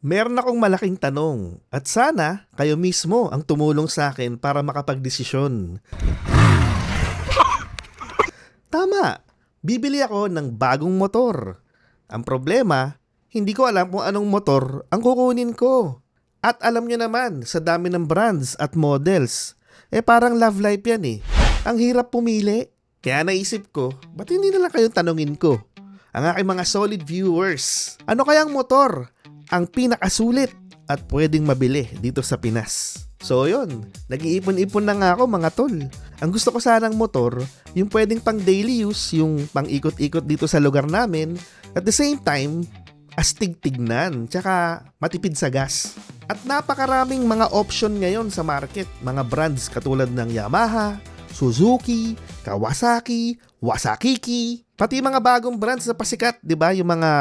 Meron akong malaking tanong at sana kayo mismo ang tumulong sa akin para makapagdesisyon. Tama, bibili ako ng bagong motor. Ang problema, hindi ko alam kung anong motor ang kukunin ko. At alam nyo naman, sa dami ng brands at models, parang love life yan eh. Ang hirap pumili. Kaya naisip ko, ba't hindi na lang kayong tanungin ko? Ang aking mga solid viewers, ano kayang motor ang pinakasulit at pwedeng mabili dito sa Pinas? So yun, nag-iipon-ipon na nga ako mga tol. Ang gusto ko sanang motor, yung pwedeng pang daily use, yung pang ikot-ikot dito sa lugar namin, at the same time, astig tignan, tsaka matipid sa gas. At napakaraming mga option ngayon sa market, mga brands katulad ng Yamaha, Suzuki, Kawasaki, Wasakiki, pati mga bagong brands na pasikat, 'di ba? Yung mga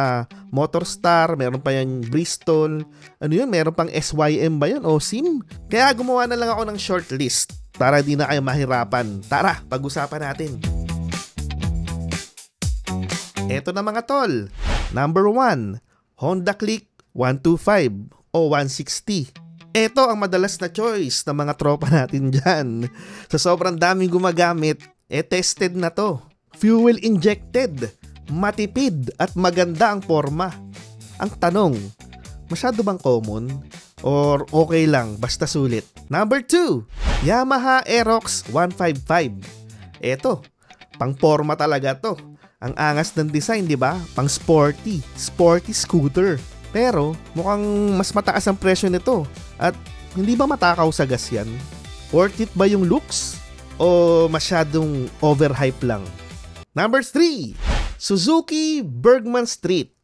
Motorstar, meron pa yung Bristol, ano yun, meron pang SYM ba yun o SIM? Kaya gumawa na lang ako ng short list para di na kayo mahirapan. Tara, pag-usapan natin. Eto na mga tol. Number 1, Honda Click 125 o 160. Ito ang madalas na choice ng mga tropa natin dyan. Sa sobrang daming gumagamit, tested na to. Fuel injected, matipid at maganda ang forma. Ang tanong, masyado bang common? Or okay lang, basta sulit? Number 2, Yamaha Aerox 155. Ito, pang forma talaga to. Ang angas ng design, di ba? Pang sporty scooter. Pero mukhang mas mataas ang presyo nito. At hindi ba matakaw sa gas yan? Worth it ba yung looks? O masyadong overhype lang? Number 3, Suzuki Bergman Street.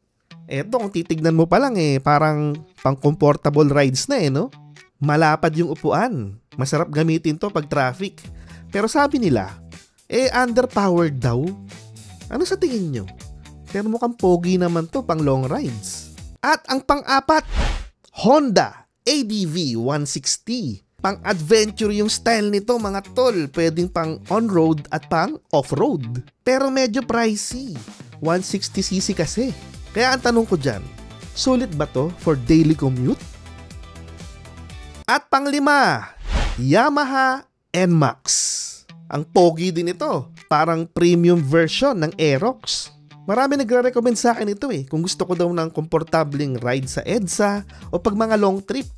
Eto, kung titignan mo pa lang parang pang comfortable rides na no? Malapad yung upuan. Masarap gamitin to pag traffic. Pero sabi nila, underpowered daw. Ano sa tingin nyo? Pero mukhang pogi naman to pang long rides. At ang pang-apat, Honda ADV 160. Pang-adventure yung style nito mga tol. Pwedeng pang on-road at pang off-road. Pero medyo pricey. 160cc kasi. Kaya ang tanong ko dyan, sulit ba to for daily commute? At pang-5, Yamaha NMAX. Ang pogi din ito. Parang premium version ng Aerox. Marami nagre-recommend sa akin ito kung gusto ko daw ng komportableng ride sa EDSA o pag mga long trip.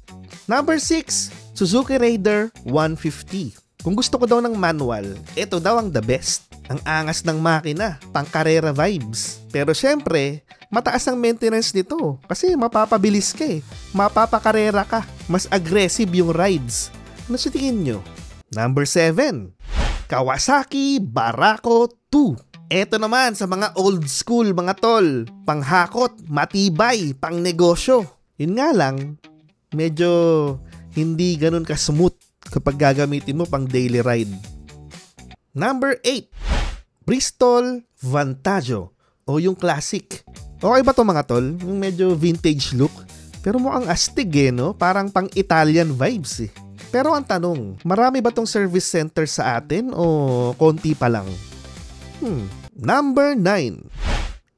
Number 6, Suzuki Raider 150. Kung gusto ko daw ng manual, ito daw ang the best. Ang angas ng makina, pang karera vibes. Pero syempre, mataas ang maintenance nito kasi mapapabilis ka mapapakarera ka. Mas aggressive yung rides. Ano sa tingin nyo? Number 7, Kawasaki Barako 2. Eto naman sa mga old school mga tol, panghakot, matibay, pang negosyo. Yun nga lang, medyo hindi ganun ka-smooth kapag gagamitin mo pang daily ride. Number 8, Bristol Vantaggio o yung classic. Okay ba to mga tol? Yung medyo vintage look. Pero mukhang astig no? Parang pang Italian vibes Pero ang tanong, marami ba tong service center sa atin o konti pa lang? Number 9,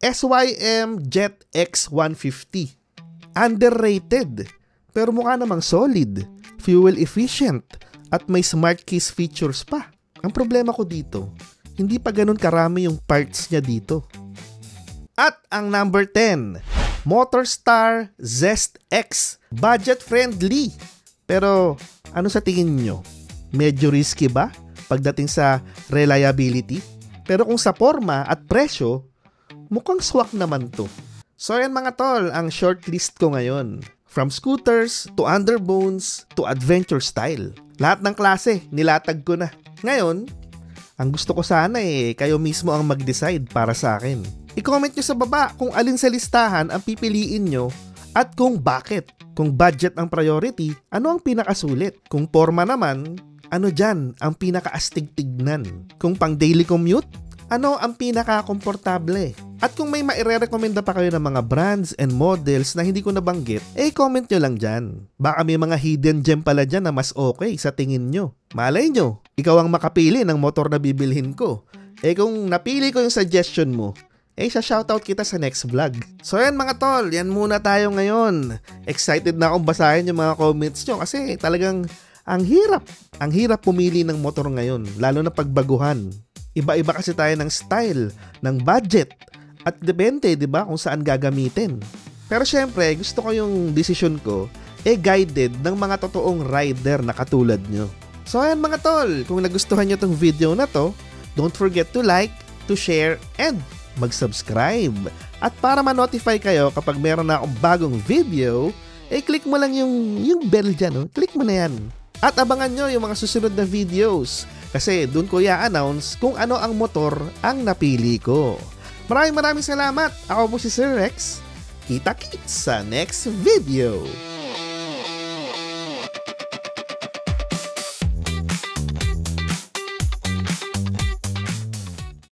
SYM Jet X150. Underrated, pero mukha namang solid, fuel efficient, at may smart keys features pa. Ang problema ko dito, hindi pa ganun karami yung parts niya dito. At ang number 10, Motorstar Zest X. Budget friendly. Pero ano sa tingin nyo? Medyo risky ba pagdating sa reliability? Pero kung sa forma at presyo, mukhang swak naman to. So yan mga tol, ang short list ko ngayon. From scooters to underbones to adventure style. Lahat ng klase, nilatag ko na. Ngayon, ang gusto ko sana kayo mismo ang mag-decide para sa akin. I-comment nyo sa baba kung alin sa listahan ang pipiliin nyo at kung bakit. Kung budget ang priority, ano ang pinakasulit? Kung forma naman, ano dyan ang pinakaastig tignan? Kung pang daily commute, ano ang pinaka-komportable? At kung may maire-recommenda pa kayo ng mga brands and models na hindi ko nabanggit, comment nyo lang dyan. Baka may mga hidden gem pala dyan na mas okay sa tingin nyo. Malay nyo, ikaw ang makapili ng motor na bibilhin ko. Kung napili ko yung suggestion mo, sa shoutout kita sa next vlog. So yan mga tol, yan muna tayo ngayon. Excited na akong basahin yung mga comments nyo kasi talagang ang hirap pumili ng motor ngayon, lalo na pagbaguhan. Iba-iba kasi tayo ng style, ng budget, at depende, di ba, kung saan gagamitin. Pero syempre, gusto ko yung decision ko guided ng mga totoong rider na katulad nyo. So ayan mga tol, kung nagustuhan nyo tong video na to, don't forget to like, to share, and mag-subscribe. At para ma-notify kayo kapag meron na akong bagong video, click mo lang yung bell dyan, no? Click mo na yan. At abangan nyo yung mga susunod na videos kasi dun ko i-announce kung ano ang motor ang napili ko. Maraming salamat. Ako po si Sir Rex. Kita-kits sa next video.